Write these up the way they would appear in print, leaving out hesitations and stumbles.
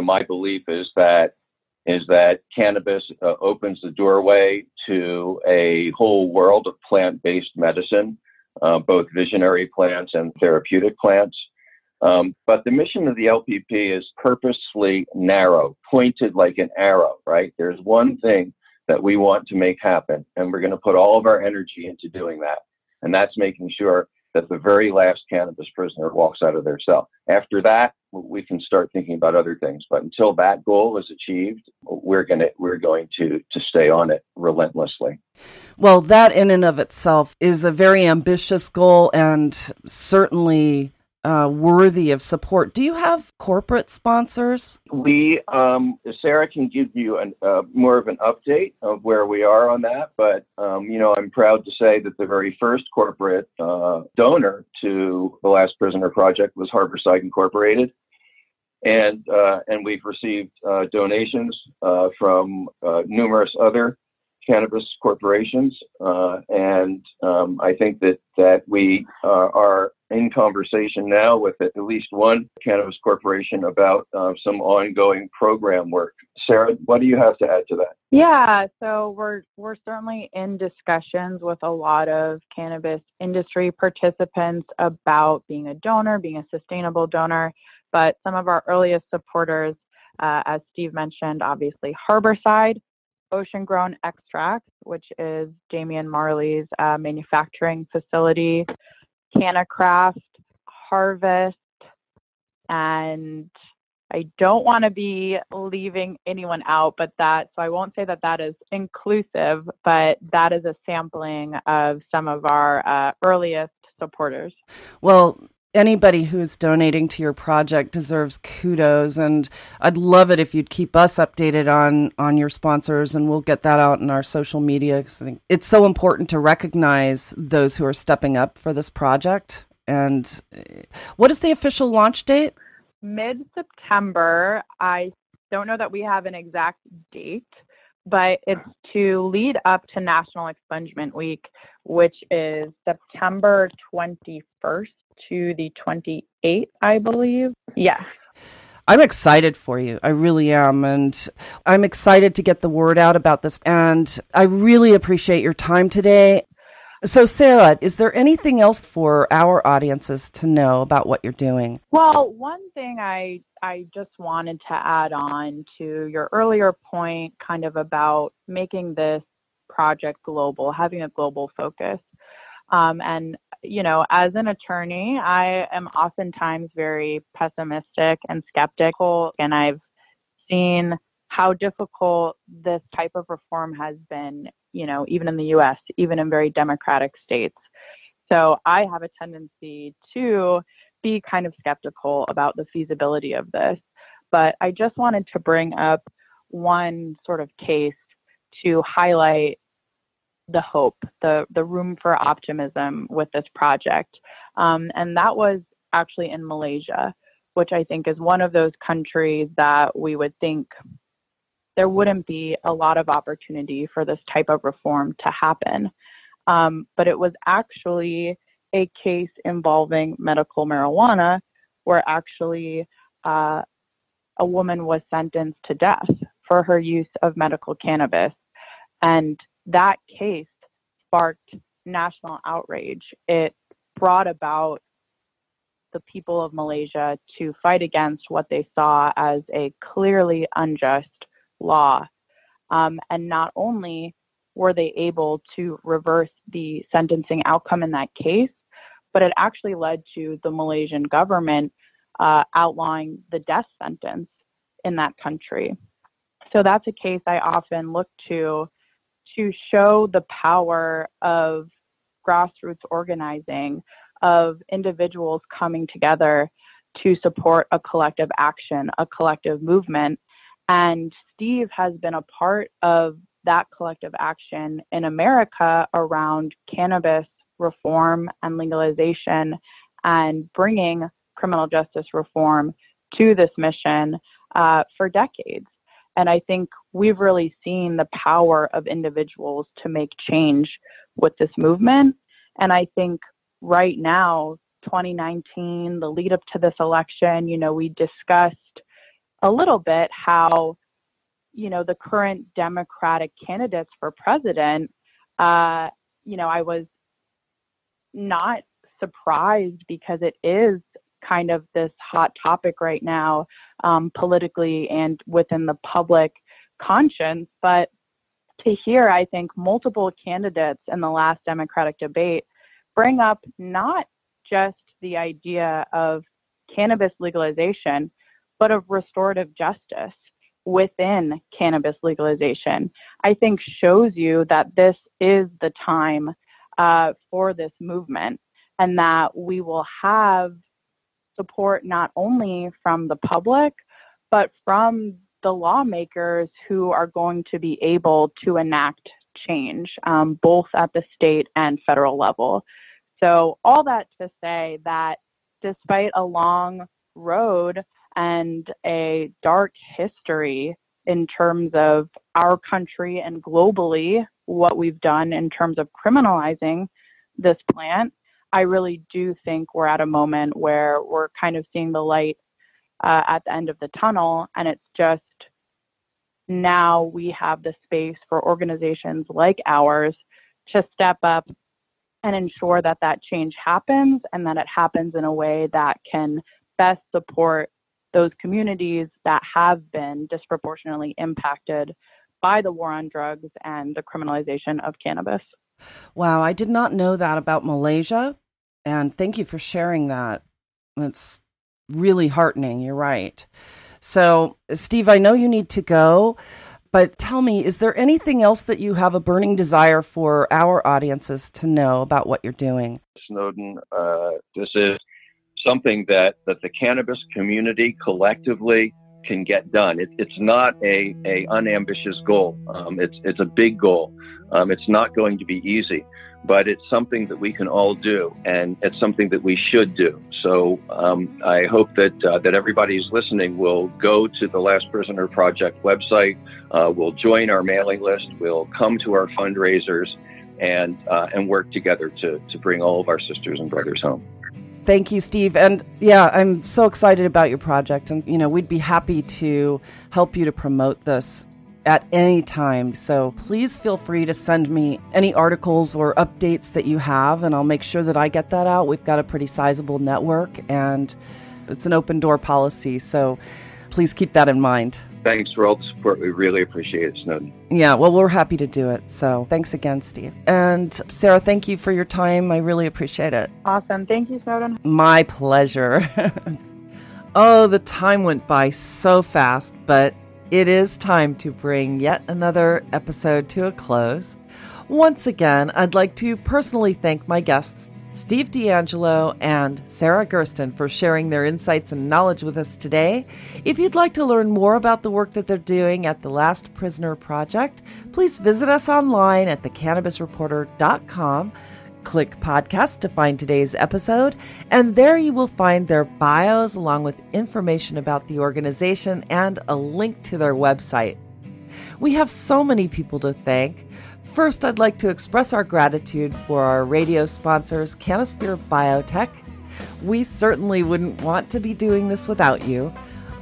my belief is that cannabis opens the doorway to a whole world of plant-based medicine, both visionary plants and therapeutic plants. But the mission of the LPP is purposely narrow, pointed like an arrow, right? There's one thing that we want to make happen, and we're going to put all of our energy into doing that. And that's making sure that the very last cannabis prisoner walks out of their cell. After that, we can start thinking about other things. But until that goal is achieved, we're going to stay on it relentlessly. Well, that in and of itself is a very ambitious goal and certainly worthy of support. Do you have corporate sponsors? Sarah can give you more of an update of where we are on that, but I'm proud to say that the very first corporate donor to the Last Prisoner Project was Harborside Incorporated, and we've received donations from numerous other cannabis corporations, and I think that we are in conversation now with at least one cannabis corporation about some ongoing program work. Sarah, what do you have to add to that? Yeah, so we're certainly in discussions with a lot of cannabis industry participants about being a donor, being a sustainable donor. But some of our earliest supporters, as Steve mentioned, obviously Harborside, Ocean Grown Extracts, which is Jamie and Marley's manufacturing facility, Canacraft, Harvest, and I don't want to be leaving anyone out, so I won't say that is inclusive, but that is a sampling of some of our earliest supporters. Well, anybody who's donating to your project deserves kudos, and I'd love it if you'd keep us updated on your sponsors, and we'll get that out in our social media, because I think it's so important to recognize those who are stepping up for this project. And what is the official launch date? Mid-September. I don't know that we have an exact date, but it's to lead up to National Expungement Week, which is September 21st to the 28th, I believe. Yes. I'm excited for you. I really am. And I'm excited to get the word out about this. And I really appreciate your time today. So, Sarah, is there anything else for our audiences to know about what you're doing? Well, one thing I just wanted to add on to your earlier point, kind of about making this project global, having a global focus. And, as an attorney, I am oftentimes very pessimistic and skeptical, and I've seen how difficult this type of reform has been, even in the U.S., even in very democratic states. So I have a tendency to be kind of skeptical about the feasibility of this. But I just wanted to bring up one sort of case to highlight the hope, the room for optimism with this project. And that was actually in Malaysia, which I think is one of those countries that we would think there wouldn't be a lot of opportunity for this type of reform to happen. But it was actually a case involving medical marijuana where actually a woman was sentenced to death for her use of medical cannabis. And that case sparked national outrage. It brought about the people of Malaysia to fight against what they saw as a clearly unjust law. And not only were they able to reverse the sentencing outcome in that case, but it actually led to the Malaysian government outlawing the death sentence in that country. So that's a case I often look to show the power of grassroots organizing, of individuals coming together to support a collective action, a collective movement. And Steve has been a part of that collective action in America around cannabis reform and legalization and bringing criminal justice reform to this mission for decades. And I think we've really seen the power of individuals to make change with this movement. And I think right now, 2019, the lead up to this election, we discussed a little bit how, the current Democratic candidates for president, I was not surprised because it is kind of this hot topic right now, politically and within the public conscience. But to hear, I think, multiple candidates in the last Democratic debate bring up not just the idea of cannabis legalization, but of restorative justice within cannabis legalization, I think shows you that this is the time for this movement, and that we will have support not only from the public, but from the lawmakers who are going to be able to enact change, both at the state and federal level. So all that to say that despite a long road and a dark history in terms of our country and globally, what we've done in terms of criminalizing this plant, I really do think we're at a moment where we're kind of seeing the light at the end of the tunnel. And it's just now we have the space for organizations like ours to step up and ensure that that change happens, and that it happens in a way that can best support those communities that have been disproportionately impacted by the war on drugs and the criminalization of cannabis. Wow, I did not know that about Malaysia, and thank you for sharing that. It's really heartening, you're right. So, Steve, I know you need to go, but tell me, is there anything else that you have a burning desire for our audiences to know about what you're doing? Snowden, this is something that the cannabis community collectively can get done. It's not a unambitious goal. It's a big goal. It's not going to be easy, but it's something that we can all do, and it's something that we should do. So I hope that everybody who's listening will go to the Last Prisoner Project website, will join our mailing list, will come to our fundraisers, and work together to bring all of our sisters and brothers home. Thank you, Steve. And yeah, I'm so excited about your project. And, we'd be happy to help you to promote this at any time. So please feel free to send me any articles or updates that you have, and I'll make sure that I get that out. We've got a pretty sizable network, and it's an open door policy. So please keep that in mind. Thanks for all the support. We really appreciate it, Snowden. Yeah, well, we're happy to do it. So thanks again, Steve. And Sarah, thank you for your time. I really appreciate it. Awesome. Thank you, Snowden. My pleasure. Oh, the time went by so fast, but it is time to bring yet another episode to a close. Once again, I'd like to personally thank my guests, Steve DeAngelo and Sarah Gersten, for sharing their insights and knowledge with us today. If you'd like to learn more about the work that they're doing at the Last Prisoner Project, please visit us online at thecannabisreporter.com. Click podcast to find today's episode, and there you will find their bios along with information about the organization and a link to their website. We have so many people to thank. First, I'd like to express our gratitude for our radio sponsors, Canosphere Biotech. We certainly wouldn't want to be doing this without you.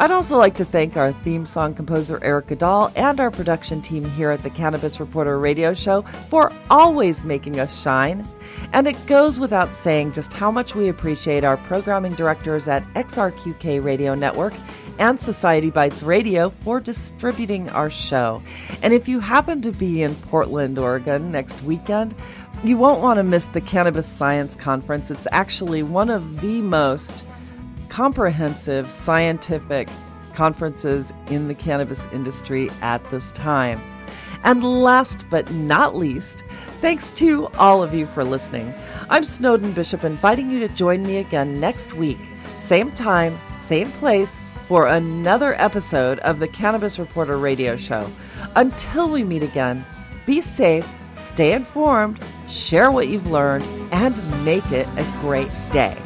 I'd also like to thank our theme song composer, Eric Goodall, and our production team here at the Cannabis Reporter Radio Show for always making us shine. And it goes without saying just how much we appreciate our programming directors at XRQK Radio Network and Society Bites Radio for distributing our show. And if you happen to be in Portland, Oregon next weekend, you won't want to miss the Cannabis Science Conference. It's actually one of the most comprehensive scientific conferences in the cannabis industry at this time. And last but not least, thanks to all of you for listening. I'm Snowden Bishop, inviting you to join me again next week, same time, same place, for another episode of the Cannabis Reporter Radio Show. Until we meet again, be safe, stay informed, share what you've learned, and make it a great day.